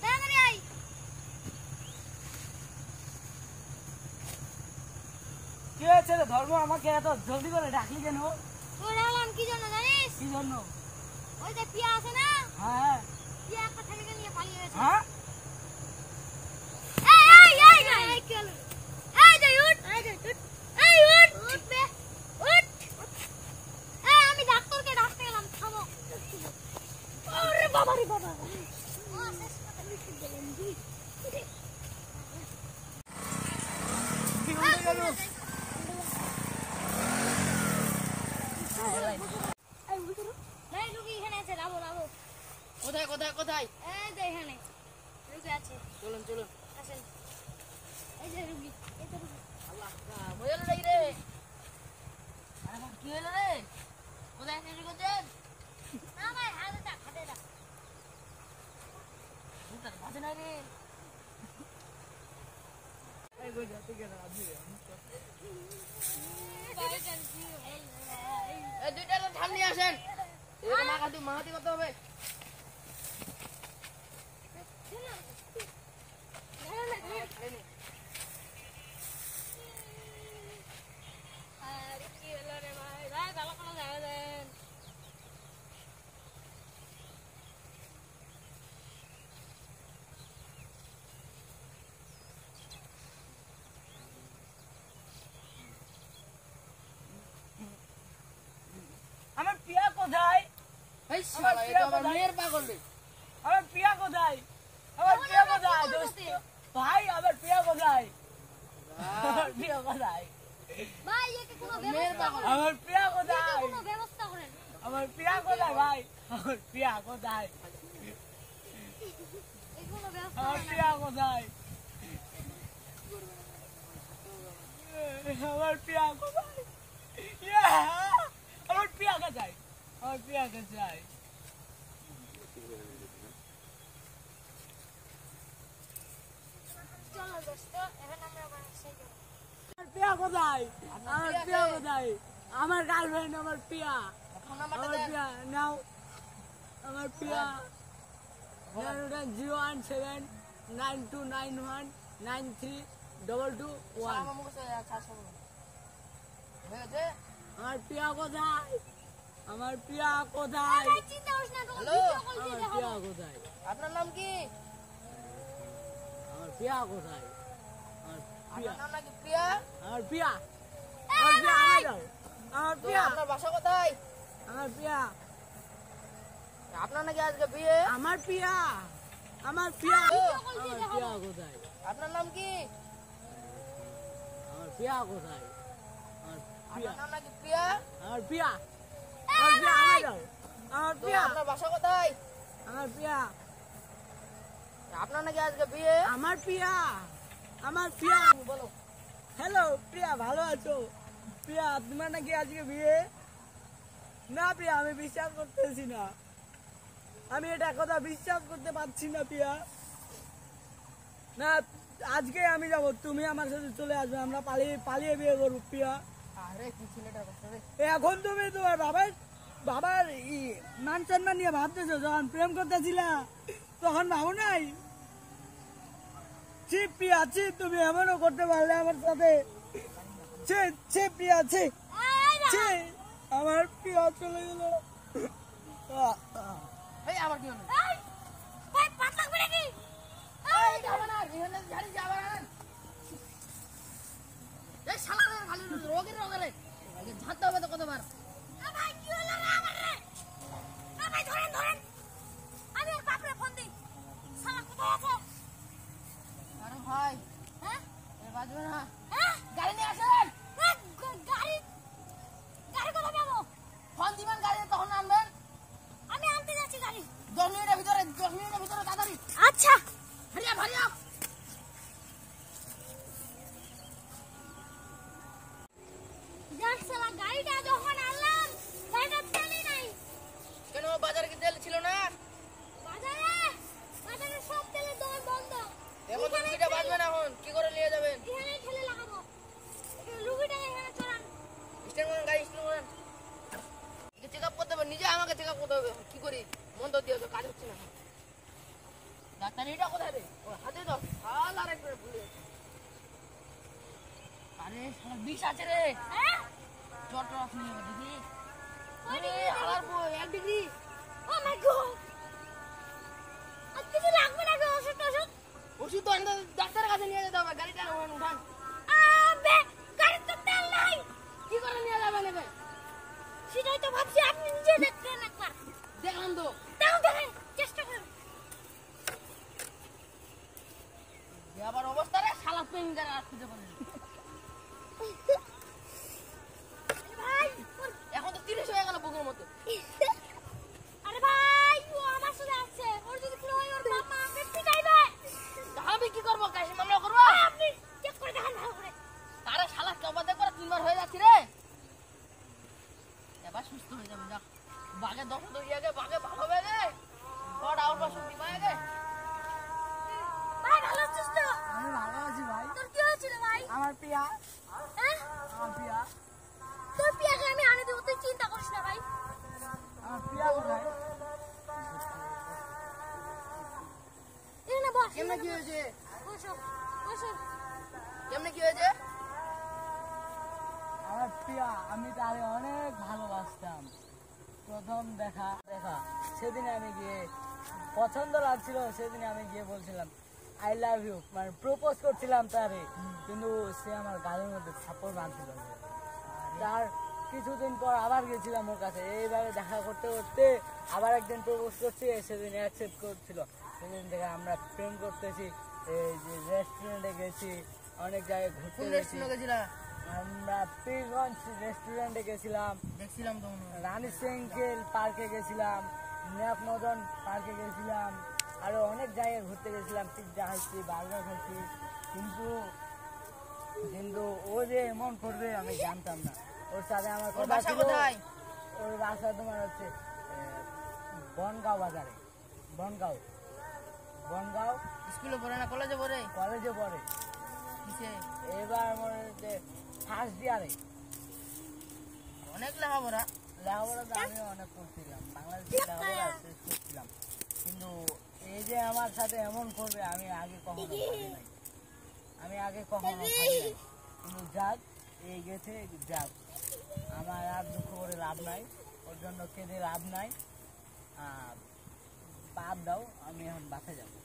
তাড়াতাড়ি আয়। কি হয়েছে রে ধর্ম, আমাকে এত জলদি করে ডাকলি কেন? তোর ডাকলাম কি জন্য জানিস? কি জন্য? ওই যে পিয়া আছে না, হ্যাঁ পিয়া একটা ছেলেকে নিয়ে পালিয়ে গেছে। হ্যাঁ এই কি হলো? এই যে উঠ, এই উঠ, উঠ বে, উঠ। এই আমি ডাক্তারকে ডাকতে গেলাম, থামো। আরে বাবা রে বাবা, ও শেষ কথা লিখে দিলেন জি। কি হয়ে গেল? এই উঠ, এই রুগী এখানে আছে, লাভো লাভো। কোথায় কোথায় কোথায়? এই যে এখানে রুগী আছে, চলুন চলুন। আসেন। এই যে রুগী, এই তো রুগী। আল্লাহ মজা লাগি রে। আরে বাবা, কি হলো রে? কোথায় এসে করছেন? না ভাই, হাতে দাও, হাতে দাও। ভূতার বাজে নাই রে। এই গো যা থেকে না আপনি রে। ভাই জানছি ভাই। এই দুইটা তো ধান নিয়ে আসেন। এরকম মাহাতি করতে হবে। আরে কি হলো রে ভাই? ভাই ভালো করে দেখা দেন। আমার পিয়া কোথায়? এই শালা এটা আমার মেয়ের পাগল রে। আমার পিয়া কোথায়? আমার পিয়া কোথায় দোস্ত? ভাই আমার পিয়া কোথায়? আমার পিয়া কোথায়? ভাই একে কোনো ব্যবস্থা করেন। আমার পিয়া একে কোথায়? কোনো ব্যবস্থা করেন। আমার পিয়া কোথায় ভাই? আমার পিয়া কোথায়? একে কোনো ব্যবস্থা আমার করেন। পিয়া কোথায়? আমার পিয়া কোথায়? ইয়া! আমার পিয়া কোথায়? আমার পিয়া কোথায়? চলো দোস্ত, এখন আমরা বাসায় যাবো। আমার পিয়া কোথায়? আমার পিয়া কোথায়? আমার গার্লফ্রেন্ড আমার পিয়া। ফোন নাম্বারটা আমার দেন। পিয়া নাও। আমার পিয়া 0019291932221। আমার মুখে ছাড় সব হয়ে গেছে। আমার পিয়া কোথায়? আমার পিয়া কোথায়? ভাই চিন্তা করিস না, তোকে হ্যালো? ভিডিও কল দিয়ে আমার দেখাবো। পিয়া কোথায়? আপনার নাম কি? আমার পিয়া কোথায়? আমার পিয়া, আপনার নাম নাকি প্রিয়া? আমার পিয়া, আমার পিয়া, আমার দাও। আমার তো পিয়া, আপনার বাসা কোথায়? আমার পিয়া, আপনার নাকি আজকে বিয়ে? আমার পিয়া, আমার পিয়া, ভিডিও কল দিয়ে আমার দেখাবো। পিয়া কোথায়? আপনার নাম কি? আমার পিয়া কোথায়? আমার পিয়া, আপনার নাম নাকি প্রিয়া? আমার পিয়া, আমার পিয়া, আমার দাও। আমার তো পিয়া, আপনার বাসা কোথায়? আমার পিয়া, আপনার নাকি আজকে বিয়ে? আমার পিয়া, আমার পিয়া। বলো। হ্যালো প্রিয়া, ভালো আছো? প্রিয়া তোমার নাকি আজকে বিয়ে? না প্রিয়া, আমি বিশ্বাস করতেছি না, আমি এটা কথা বিশ্বাস করতে পারছি না প্রিয়া। না, আজকে আমি যাব, তুমি আমার সাথে চলে আসবে, আমরা পালিয়ে পালিয়ে বিয়ে করবো প্রিয়া। আরে কি ছেলেটার কথা রে। এখন তুমি তোমার বাবার মান সম্মান নিয়ে ভাবতেছো, যখন প্রেম করতেছিলা তখন ভাবো নাই? ছি প্রিয়া, ছি, তুমি এমনও করতে পারলে আমার সাথে? ছি ছি প্রিয়া, ছি ছি, আমার প্রিয়া চলে গেল। এই আমার কি হলো? এই, ভাই পাত লাগবে নাকি? এই যাবে না, এখানে ঝাড়ি যাবে না। এই শালা খালি রোগের রোগের ঝাড়তে হবে তো কতবার। ভাই কি হলো রে আমার রে? ভাই ধরেন ধরেন, আমি ওর বাপরে ফোন দিই। শালা কোথায় আছে? আরে ভাই হ্যাঁ এ বাজবে না, হ্যাঁ, গাড়ি নিয়ে আসেন। গাড়ি গাড়ি কোথায় পাবো? ফোন দিবেন, গাড়ি তখন আনবেন। আমি আনতে যাচ্ছি গাড়ি। 10 মিনিটের ভিতরে, 10 মিনিটের ভিতরে তাড়াতাড়ি। আচ্ছা। হারিয়া হারিয়া। যাক শালা, গাড়িটা যখন আনলাম গাড়িটা তেলই নাই। কেন বাজারে কি তেল ছিল না? বাজারে সব তেলের দোকান বন্ধ। এখন তো রুগীটা বাঁচবে না, এখন কি করে নিয়ে যাবেন? এখানে ঠেলে লাগাবো। রুগীটাকে এখানে চড়ান। স্ট্যান্ড করেন, গাড়ি স্ট্যান্ড করেন। চেক আপ করতে হবে, নিজে আমাকে চেক আপ করতে হবে। কি করি, মন তো দিয়েছো, কাজ হচ্ছে না। ডাক্তার এটা কোথায় রে? ও হাতে দাও। শালা আর একবার ভুলে গেছি। আরে শালা বিষ আছে রে। হ্যাঁ জ্বর টর আসেনি আমার দেখি। কয় আরে ডিগ্রি? আলার বই 1 ডিগ্রি। ও মাই গড আর কিছু লাগবে না গো ওষুধ টষুধ ওষুধ তো আনতে ডাক্তারের কাছে নিয়ে যেতে হবে। গাড়িটা উঠান। আবে গাড়ির তো তেল নাই কি করে নিয়ে যাবেন এবার? সেটাই তো ভাবছি আপনি নিজে দেখেন একবার দেখলাম তো। তাও দেখেন চেষ্টা করুন যে আবার অবস্থা রে শালা পেন গাড়ি আর খুঁজে পাবেন না। ভাই এখন তো 30 হয়ে গেল বুকের মতো। আরে ভাই ও আমার সাথে আছে ওর যদি কোনো হয় ওর মামা আমাকে পিটাইবে আমি কি করবো? কাশি মামলা করবো? আপনি চেক করে দেখেন ভালো করে আরে শালা কবাতে করে 3 বার হয়ে যাচ্ছে রে। এবার সুস্থ হয়ে যাবে যা। বাগে 10 তো ইয়ে গে বাগে ভালো হবে রে। গড আউট বা শক্তি পায় গে। ভাই ভালো আছিস তো আমি ভালো আছি ভাই। তোর কি হয়েছিল ভাই আমার প্রিয়া, হ্যাঁ আমার প্রিয়া, তোর পিয়াকে আমি আনে দেবো তুই চিন্তা করিস না ভাই আমার প্রিয়া কোথায়? এখানে বস কেমনে কি হয়েছে? বসো বসো কেমনে কি হয়েছে? আমার প্রিয়া, আমি তারে অনেক ভালোবাসতাম। প্রথম দেখা সেদিনে আমি গিয়ে পছন্দ লাগছিল, সেদিনে আমি গিয়ে বলছিলাম আই লাভ ইউ, মানে প্রপোজ করছিলাম তারে, কিন্তু সে আমার গালের মধ্যে থাপ্পড় মারছিল। তার কিছুদিন পর আবার গেছিলাম ওর কাছে, এইভাবে দেখা করতে করতে আবার একদিন প্রপোজ করছি, সেদিন অ্যাকসেপ্ট করছিল। সেদিন থেকে আমরা প্রেম করতেছি, এই যে রেস্টুরেন্টে গেছি, অনেক জায়গায় ঘুরতে কোন গেছি। রেস্টুরেন্টে গেছিলা? আমরা পীরগঞ্জ রেস্টুরেন্টে গেছিলাম, দেখছিলাম তো মনে হয়। রানী সেঙ্কেল পার্কে গেছিলাম, ন্যাপ মদন পার্কে গেছিলাম, আরো অনেক জায়গায় ঘুরতে গেছিলাম, পিৎজা খাইছি, বার্গার খাইছি, কিন্তু কিন্তু ও যে এমন করবে আমি জানতাম না। ওর সাথে আমার ওর কথা বাসা ছিল, কোথায়? ওর বাসা তোমার হচ্ছে বনগাঁও বাজারে, বনগাঁও বনগাঁও স্কুলে পড়ে না কলেজে পড়ে? কলেজে পড়ে। কিসে? এবার মনে হচ্ছে ফার্স্ট ইয়ারে। অনেক লেখাপড়া। লেখাপড়া তো আমি অনেক করছিলাম, বাংলাদেশে লেখাপড়া শেষ করছিলাম, কিন্তু এই যে আমার সাথে এমন করবে আমি আগে কখনো ভাবি নাই, আমি আগে কখনো ভাবি নাই। কিন্তু যাক, এই গেছে যাক, আমার আর দুঃখ করে লাভ নাই, ওর জন্য কেঁদে লাভ নাই। বাদ দাও, আমি এখন বাসে যাবো।